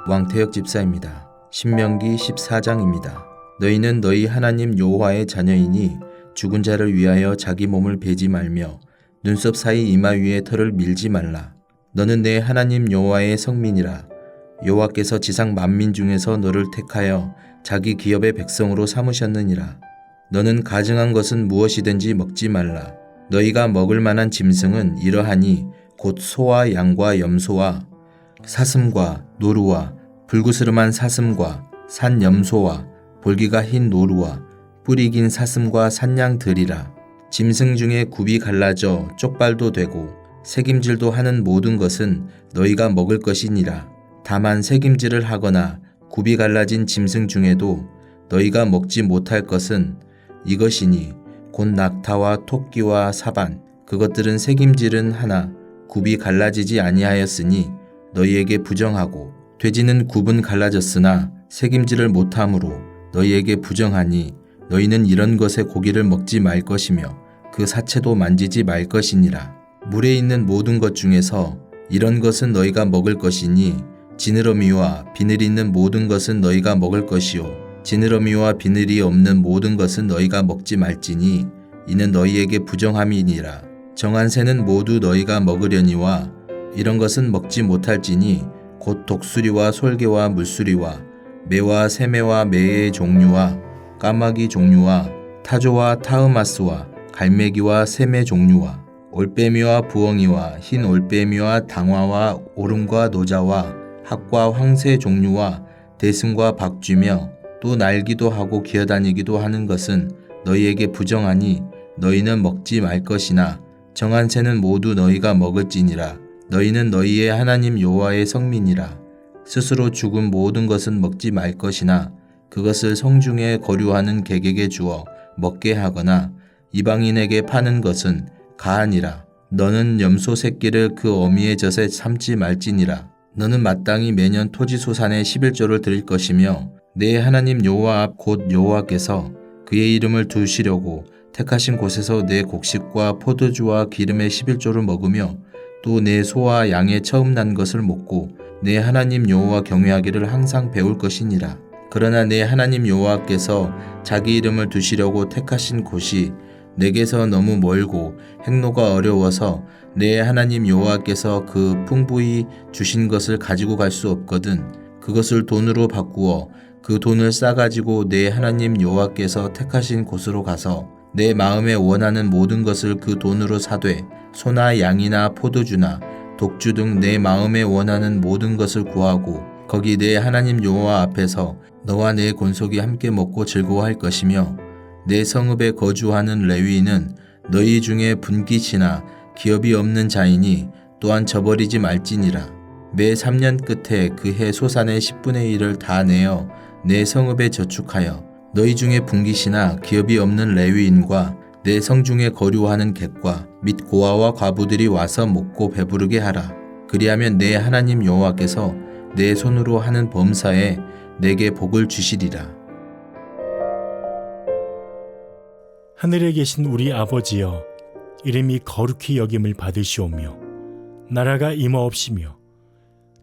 왕태혁 집사입니다. 신명기 14장입니다. 너희는 너희 하나님 여호와의 자녀이니 죽은 자를 위하여 자기 몸을 베지 말며 눈썹 사이 이마 위에 털을 밀지 말라. 너는 내 하나님 여호와의 성민이라. 여호와께서 지상 만민 중에서 너를 택하여 자기 기업의 백성으로 삼으셨느니라. 너는 가증한 것은 무엇이든지 먹지 말라. 너희가 먹을 만한 짐승은 이러하니 곧 소와 양과 염소와 사슴과 노루와 불구스름한 사슴과 산 염소와 볼기가 흰 노루와 뿌리 긴 사슴과 산양들이라. 짐승 중에 굽이 갈라져 쪽발도 되고 새김질도 하는 모든 것은 너희가 먹을 것이니라. 다만 새김질을 하거나 굽이 갈라진 짐승 중에도 너희가 먹지 못할 것은 이것이니 곧 낙타와 토끼와 사반, 그것들은 새김질은 하나 굽이 갈라지지 아니하였으니 너희에게 부정하고, 돼지는 굽은 갈라졌으나 새김질을 못함으로 너희에게 부정하니 너희는 이런 것의 고기를 먹지 말 것이며 그 사체도 만지지 말 것이니라. 물에 있는 모든 것 중에서 이런 것은 너희가 먹을 것이니 지느러미와 비늘 있는 모든 것은 너희가 먹을 것이요 지느러미와 비늘이 없는 모든 것은 너희가 먹지 말지니 이는 너희에게 부정함이니라. 정한 새는 모두 너희가 먹으려니와 이런 것은 먹지 못할지니 곧 독수리와 솔개와 물수리와 매와 새매와 매의 종류와 까마귀 종류와 타조와 타흐마스와 갈매기와 새매 종류와 올빼미와 부엉이와 흰 올빼미와 당화와 오름과 노자와 학과 황새 종류와 대승과 박쥐며 또 날기도 하고 기어다니기도 하는 것은 너희에게 부정하니 너희는 먹지 말 것이나 정한 새는 모두 너희가 먹을지니라. 너희는 너희의 하나님 여호와의 성민이라. 스스로 죽은 모든 것은 먹지 말 것이나 그것을 성중에 거류하는 객에게 주어 먹게 하거나 이방인에게 파는 것은 가하니라. 너는 염소 새끼를 그 어미의 젖에 삼지 말지니라. 너는 마땅히 매년 토지소산의 11조를 드릴 것이며 내 하나님 여호와 앞 곧 여호와께서 그의 이름을 두시려고 택하신 곳에서 내 곡식과 포도주와 기름의 11조를 먹으며 또 내 소와 양의 처음 난 것을 먹고 내 하나님 여호와 경외하기를 항상 배울 것이니라. 그러나 내 하나님 여호와께서 자기 이름을 두시려고 택하신 곳이 내게서 너무 멀고 행로가 어려워서 내 하나님 여호와께서 그 풍부히 주신 것을 가지고 갈 수 없거든 그것을 돈으로 바꾸어 그 돈을 싸가지고 내 하나님 여호와께서 택하신 곳으로 가서 내 마음에 원하는 모든 것을 그 돈으로 사되 소나 양이나 포도주나 독주 등 내 마음에 원하는 모든 것을 구하고 거기 내 하나님 여호와 앞에서 너와 내 권속이 함께 먹고 즐거워할 것이며 내 성읍에 거주하는 레위인은 너희 중에 분깃이나 기업이 없는 자이니 또한 저버리지 말지니라. 매 3년 끝에 그 해 소산의 10분의 1을 다 내어 내 성읍에 저축하여 너희 중에 분깃이나 기업이 없는 레위인과 내 성중에 거류하는 객과 및 고아와 과부들이 와서 먹고 배부르게 하라. 그리하면 내 하나님 여호와께서 내 손으로 하는 범사에 내게 복을 주시리라. 하늘에 계신 우리 아버지여, 이름이 거룩히 여김을 받으시오며 나라가 임하옵시며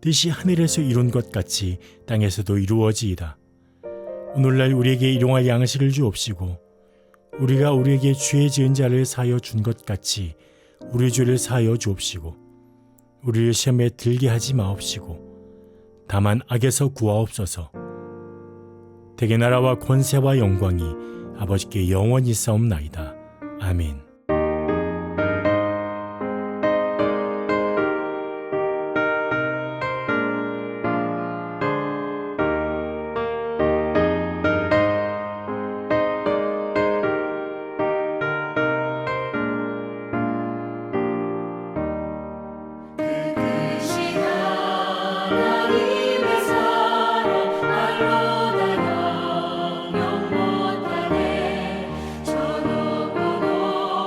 뜻이 하늘에서 이룬 것 같이 땅에서도 이루어지이다. 오늘날 우리에게 일용할 양식을 주옵시고 우리가 우리에게 죄 지은 자를 사하여 준 것 같이 우리 죄를 사하여 주옵시고 우리를 시험에 들게 하지 마옵시고 다만 악에서 구하옵소서. 대개 나라와 권세와 영광이 아버지께 영원히 싸움나이다. 아멘. 저 높고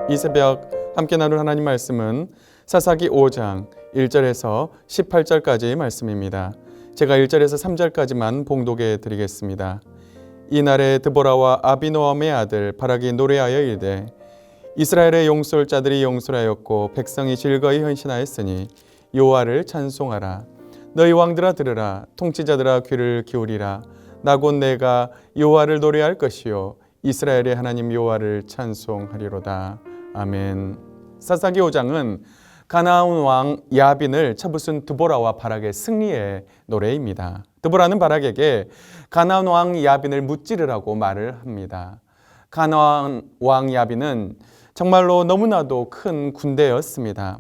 이 새벽 함께 나눌 하나님 말씀은 사사기 5장 1절에서 18절까지의 말씀입니다. 제가 1절에서 3절까지만 봉독해 드리겠습니다. 이날에 드보라와 아비노함의 아들 바락이 노래하여 이르되 이스라엘의 용솔 자들이 용솔하였고 백성이 즐거이 헌신하였으니 여호와를 찬송하라. 너희 왕들아 들으라. 통치자들아 귀를 기울이라. 나 곧 내가 여호와를 노래할 것이요 이스라엘의 하나님 여호와를 찬송하리로다. 아멘. 사사기 5장은 가나안 왕 야빈을 쳐부순 드보라와 바락의 승리의 노래입니다. 드보라는 바락에게 가나안 왕 야빈을 무찌르라고 말을 합니다. 가나안 왕 야빈은 정말로 너무나도 큰 군대였습니다.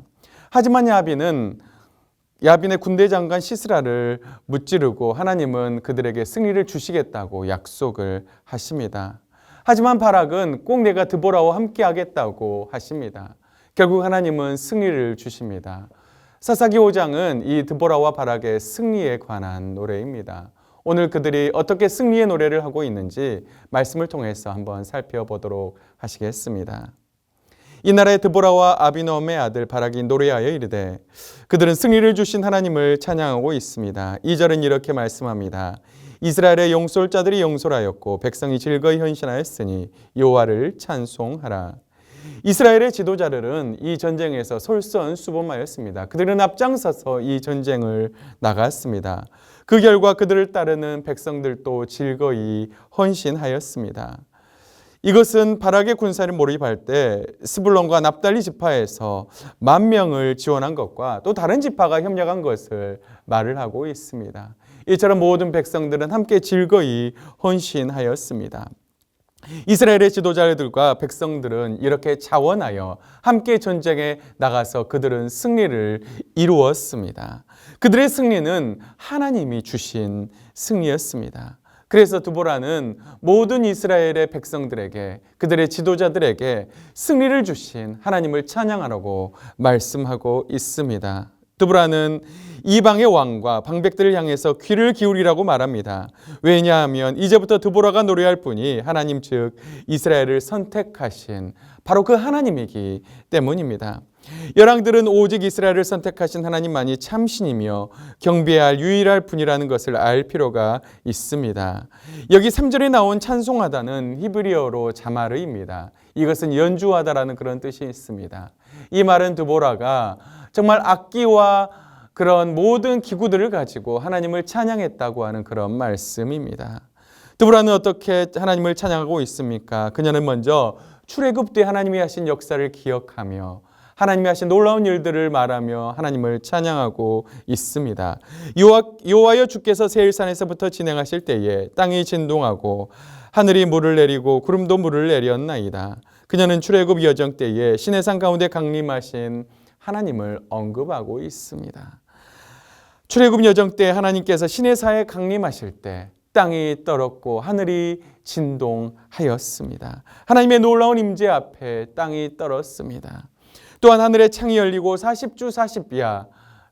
하지만 야빈의 군대 장관 시스라를 무찌르고 하나님은 그들에게 승리를 주시겠다고 약속을 하십니다. 하지만 바락은 꼭 내가 드보라와 함께 하겠다고 하십니다. 결국 하나님은 승리를 주십니다. 사사기 5장은 이 드보라와 바락의 승리에 관한 노래입니다. 오늘 그들이 어떻게 승리의 노래를 하고 있는지 말씀을 통해서 한번 살펴보도록 하시겠습니다. 이날에 드보라와 아비노함의 아들 바락이 노래하여 이르되 그들은 승리를 주신 하나님을 찬양하고 있습니다. 2절은 이렇게 말씀합니다. 이스라엘의 용솔자들이 용솔하였고 백성이 즐거이 헌신하였으니 여호와를 찬송하라. 이스라엘의 지도자들은 이 전쟁에서 솔선수범하였습니다. 그들은 앞장서서 이 전쟁을 나갔습니다. 그 결과 그들을 따르는 백성들도 즐거이 헌신하였습니다. 이것은 바락의 군사를 모집할 때 스불론과 납달리 지파에서 10,000명을 지원한 것과 또 다른 지파가 협력한 것을 말을 하고 있습니다. 이처럼 모든 백성들은 함께 즐거이 헌신하였습니다. 이스라엘의 지도자들과 백성들은 이렇게 자원하여 함께 전쟁에 나가서 그들은 승리를 이루었습니다. 그들의 승리는 하나님이 주신 승리였습니다. 그래서 드보라는 모든 이스라엘의 백성들에게 그들의 지도자들에게 승리를 주신 하나님을 찬양하라고 말씀하고 있습니다. 드보라는 이방의 왕과 방백들을 향해서 귀를 기울이라고 말합니다. 왜냐하면 이제부터 드보라가 노래할 분이 하나님 즉 이스라엘을 선택하신 바로 그 하나님이기 때문입니다. 열왕들은 오직 이스라엘을 선택하신 하나님만이 참신이며 경배해야 할 유일할 분이라는 것을 알 필요가 있습니다. 여기 3절에 나온 찬송하다는 히브리어로 자마르입니다. 이것은 연주하다라는 그런 뜻이 있습니다. 이 말은 드보라가 정말 악기와 그런 모든 기구들을 가지고 하나님을 찬양했다고 하는 그런 말씀입니다. 드보라는 어떻게 하나님을 찬양하고 있습니까? 그녀는 먼저 출애굽 때 하나님이 하신 역사를 기억하며 하나님이 하신 놀라운 일들을 말하며 하나님을 찬양하고 있습니다. 여호와여 주께서 세일산에서부터 진행하실 때에 땅이 진동하고 하늘이 물을 내리고 구름도 물을 내렸나이다. 그녀는 출애굽 여정 때에 시내산 가운데 강림하신 하나님을 언급하고 있습니다. 출애굽 여정 때 하나님께서 시내산에 강림하실 때 땅이 떨었고 하늘이 진동하였습니다. 하나님의 놀라운 임재 앞에 땅이 떨었습니다. 또한 하늘의 창이 열리고 40주 40야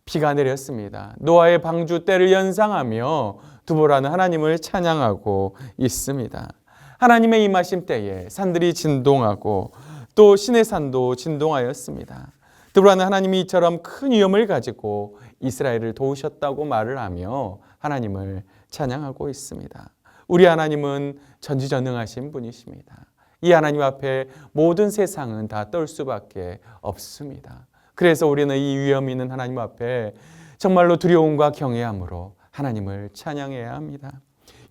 비가 내렸습니다. 노아의 방주 때를 연상하며 드보라는 하나님을 찬양하고 있습니다. 하나님의 임하심 때에 산들이 진동하고 또 시내산도 진동하였습니다. 드보라는 하나님이 이처럼 큰 위엄을 가지고 이스라엘을 도우셨다고 말을 하며 하나님을 찬양하고 있습니다. 우리 하나님은 전지전능하신 분이십니다. 이 하나님 앞에 모든 세상은 다 떨 수밖에 없습니다. 그래서 우리는 이 위엄 있는 하나님 앞에 정말로 두려움과 경외함으로 하나님을 찬양해야 합니다.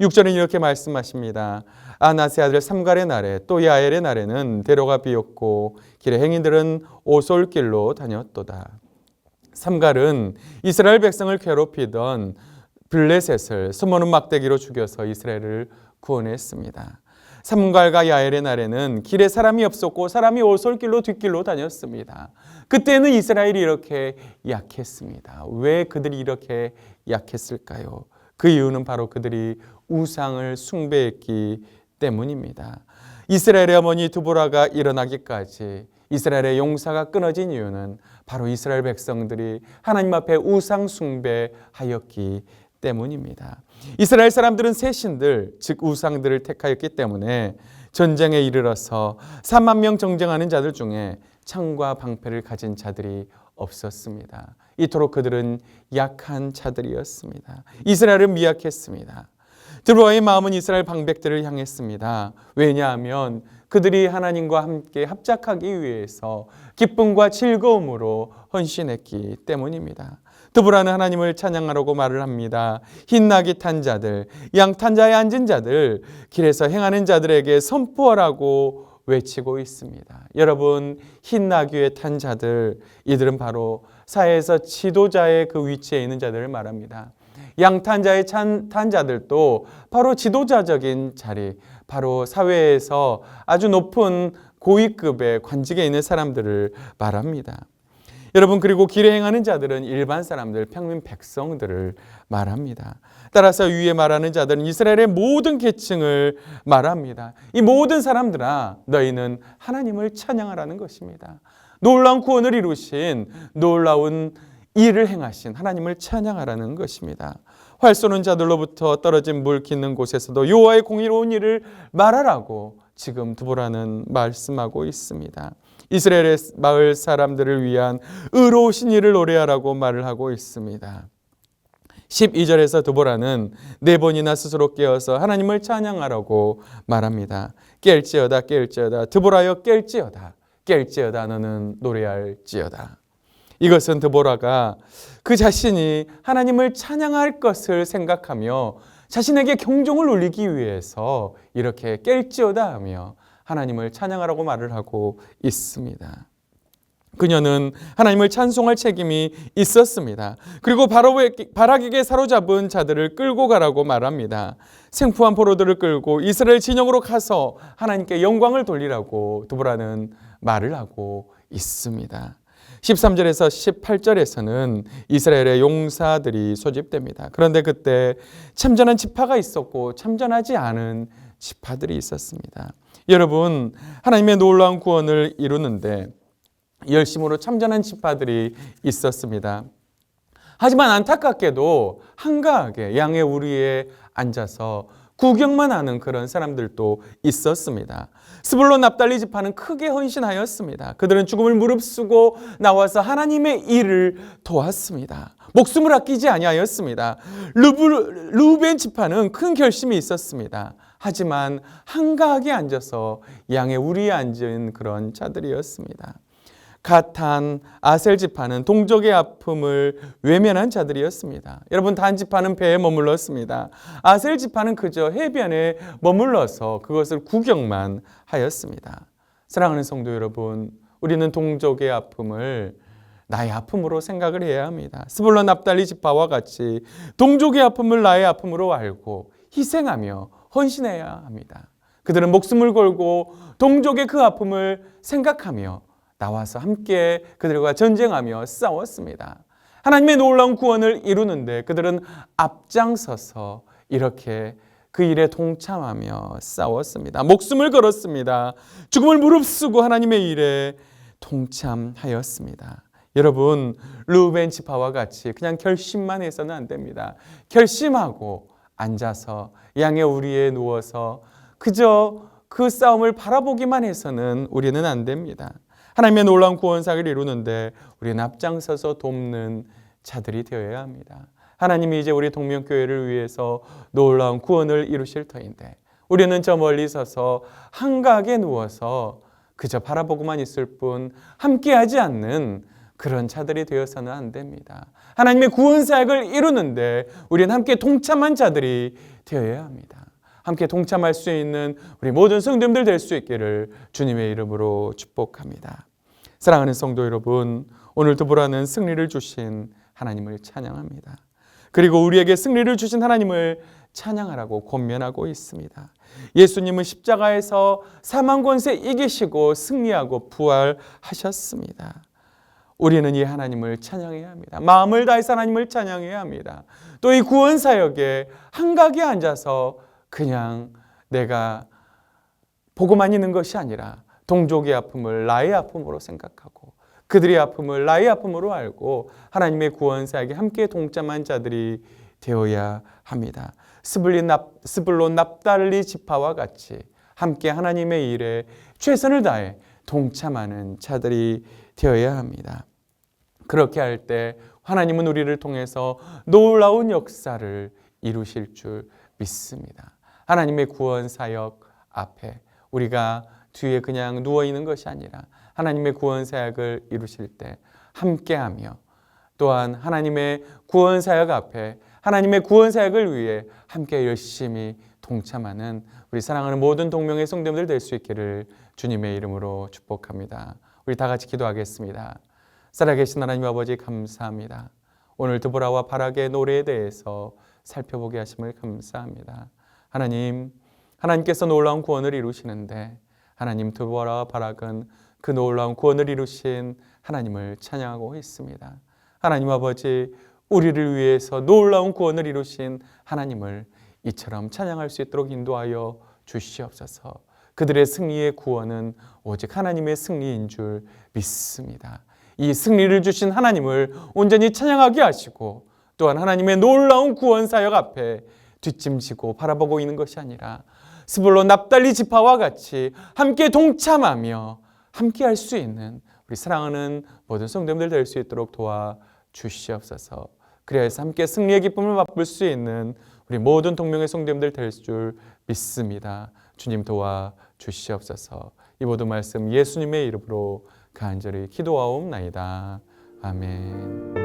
6절은 이렇게 말씀하십니다. 아나세 아들 삼갈의 날에 또 야엘의 날에는 대로가 비었고 길에 행인들은 오솔길로 다녔도다. 삼갈은 이스라엘 백성을 괴롭히던 블레셋을 수모는 막대기로 죽여서 이스라엘을 구원했습니다. 삼갈과 야엘의 날에는 길에 사람이 없었고 사람이 오솔길로 뒷길로 다녔습니다. 그때는 이스라엘이 이렇게 약했습니다. 왜 그들이 이렇게 약했을까요? 그 이유는 바로 그들이 우상을 숭배했기 때문입니다. 이스라엘의 어머니 드보라가 일어나기까지 이스라엘의 용사가 끊어진 이유는 바로 이스라엘 백성들이 하나님 앞에 우상 숭배하였기 때문입니다. 이스라엘 사람들은 새 신들, 즉 우상들을 택하였기 때문에 전쟁에 이르러서 3만 명 정쟁하는 자들 중에 창과 방패를 가진 자들이 없었습니다. 이토록 그들은 약한 자들이었습니다. 이스라엘은 미약했습니다. 드보라의 마음은 이스라엘 방백들을 향했습니다. 왜냐하면 그들이 하나님과 함께 합작하기 위해서 기쁨과 즐거움으로 헌신했기 때문입니다. 드보라는 하나님을 찬양하라고 말을 합니다. 흰나귀 탄 자들, 양 탄 자에 앉은 자들, 길에서 행하는 자들에게 선포하라고 외치고 있습니다. 여러분, 흰나귀에 탄 자들, 이들은 바로 사회에서 지도자의 그 위치에 있는 자들을 말합니다. 양탄자의 탄 자들도 바로 지도자적인 자리, 바로 사회에서 아주 높은 고위급의 관직에 있는 사람들을 말합니다. 여러분, 그리고 길에 행하는 자들은 일반 사람들, 평민 백성들을 말합니다. 따라서 위에 말하는 자들은 이스라엘의 모든 계층을 말합니다. 이 모든 사람들아, 너희는 하나님을 찬양하라는 것입니다. 놀라운 구원을 이루신, 놀라운 일을 행하신 하나님을 찬양하라는 것입니다. 활 쏘는 자들로부터 떨어진 물 깃는 곳에서도 여호와의 공의로운 일을 말하라고 지금 드보라는 말씀하고 있습니다. 이스라엘의 마을 사람들을 위한 의로우신 일을 노래하라고 말을 하고 있습니다. 12절에서 드보라는 4번이나 스스로 깨어서 하나님을 찬양하라고 말합니다. 깰지어다 깰지어다 드보라여 깰지어다 깰지어다 너는 노래할지어다. 이것은 드보라가 그 자신이 하나님을 찬양할 것을 생각하며 자신에게 경종을 울리기 위해서 이렇게 깰지어다 하며 하나님을 찬양하라고 말을 하고 있습니다. 그녀는 하나님을 찬송할 책임이 있었습니다. 그리고 바락에게 사로잡은 자들을 끌고 가라고 말합니다. 생푸한 포로들을 끌고 이스라엘 진영으로 가서 하나님께 영광을 돌리라고 드보라는 말을 하고 있습니다. 13절에서 18절에서는 이스라엘의 용사들이 소집됩니다. 그런데 그때 참전한 지파가 있었고 참전하지 않은 지파들이 있었습니다. 여러분, 하나님의 놀라운 구원을 이루는데 열심으로 참전한 지파들이 있었습니다. 하지만 안타깝게도 한가하게 양의 우리에 앉아서 구경만 하는 그런 사람들도 있었습니다. 스불론 납달리 지파는 크게 헌신하였습니다. 그들은 죽음을 무릅쓰고 나와서 하나님의 일을 도왔습니다. 목숨을 아끼지 아니하였습니다. 루벤 지파는 큰 결심이 있었습니다. 하지만 한가하게 앉아서 양의 우리에 앉은 그런 자들이었습니다. 갓한 아셀 지파는 동족의 아픔을 외면한 자들이었습니다. 여러분, 단 지파는 배에 머물렀습니다. 아셀 지파는 그저 해변에 머물러서 그것을 구경만 하였습니다. 사랑하는 성도 여러분, 우리는 동족의 아픔을 나의 아픔으로 생각을 해야 합니다. 스불론 납달리 지파와 같이 동족의 아픔을 나의 아픔으로 알고 희생하며 헌신해야 합니다. 그들은 목숨을 걸고 동족의 그 아픔을 생각하며 나와서 함께 그들과 전쟁하며 싸웠습니다. 하나님의 놀라운 구원을 이루는데 그들은 앞장서서 이렇게 그 일에 동참하며 싸웠습니다. 목숨을 걸었습니다. 죽음을 무릅쓰고 하나님의 일에 동참하였습니다. 여러분, 르우벤 지파와 같이 그냥 결심만 해서는 안 됩니다. 결심하고 앉아서 양의 우리에 누워서 그저 그 싸움을 바라보기만 해서는 우리는 안 됩니다. 하나님의 놀라운 구원사를 이루는데 우리는 앞장서서 돕는 자들이 되어야 합니다. 하나님이 이제 우리 동명교회를 위해서 놀라운 구원을 이루실 터인데 우리는 저 멀리 서서 한가하게 누워서 그저 바라보고만 있을 뿐 함께하지 않는 그런 자들이 되어서는 안 됩니다. 하나님의 구원사역을 이루는데 우리는 함께 동참한 자들이 되어야 합니다. 함께 동참할 수 있는 우리 모든 성도님들 될 수 있기를 주님의 이름으로 축복합니다. 사랑하는 성도 여러분, 오늘 드보라는 승리를 주신 하나님을 찬양합니다. 그리고 우리에게 승리를 주신 하나님을 찬양하라고 권면하고 있습니다. 예수님은 십자가에서 사망 권세 이기시고 승리하고 부활하셨습니다. 우리는 이 하나님을 찬양해야 합니다. 마음을 다해서 하나님을 찬양해야 합니다. 또 이 구원 사역에 한가하게 앉아서 그냥 내가 보고만 있는 것이 아니라 동족의 아픔을 나의 아픔으로 생각하고 그들의 아픔을 나의 아픔으로 알고 하나님의 구원 사역에 함께 동참한 자들이 되어야 합니다. 스불론 납달리 지파와 같이 함께 하나님의 일에 최선을 다해 동참하는 자들이 되어야 합니다. 그렇게 할 때 하나님은 우리를 통해서 놀라운 역사를 이루실 줄 믿습니다. 하나님의 구원 사역 앞에 우리가 뒤에 그냥 누워있는 것이 아니라 하나님의 구원 사역을 이루실 때 함께하며, 또한 하나님의 구원 사역 앞에 하나님의 구원 사역을 위해 함께 열심히 동참하는 우리 사랑하는 모든 동명의 성도님들 될 수 있기를 주님의 이름으로 축복합니다. 우리 다 같이 기도하겠습니다. 살아계신 하나님 아버지, 감사합니다. 오늘 드보라와 바락의 노래에 대해서 살펴보게 하심을 감사합니다. 하나님께서 놀라운 구원을 이루시는데, 하나님, 드보라와 바락은 그 놀라운 구원을 이루신 하나님을 찬양하고 있습니다. 하나님 아버지, 우리를 위해서 놀라운 구원을 이루신 하나님을 이처럼 찬양할 수 있도록 인도하여 주시옵소서. 그들의 승리의 구원은 오직 하나님의 승리인 줄 믿습니다. 이 승리를 주신 하나님을 온전히 찬양하게 하시고, 또한 하나님의 놀라운 구원 사역 앞에 뒷짐지고 바라보고 있는 것이 아니라 스불론 납달리 지파와 같이 함께 동참하며 함께 할 수 있는 우리 사랑하는 모든 성도님들 될 수 있도록 도와주시옵소서. 그래서 함께 승리의 기쁨을 맛볼 수 있는 우리 모든 동명의 성도님들 될 줄 믿습니다. 주님 도와주시옵소서. 이 모든 말씀 예수님의 이름으로 간절히 기도하옵나이다. 아멘.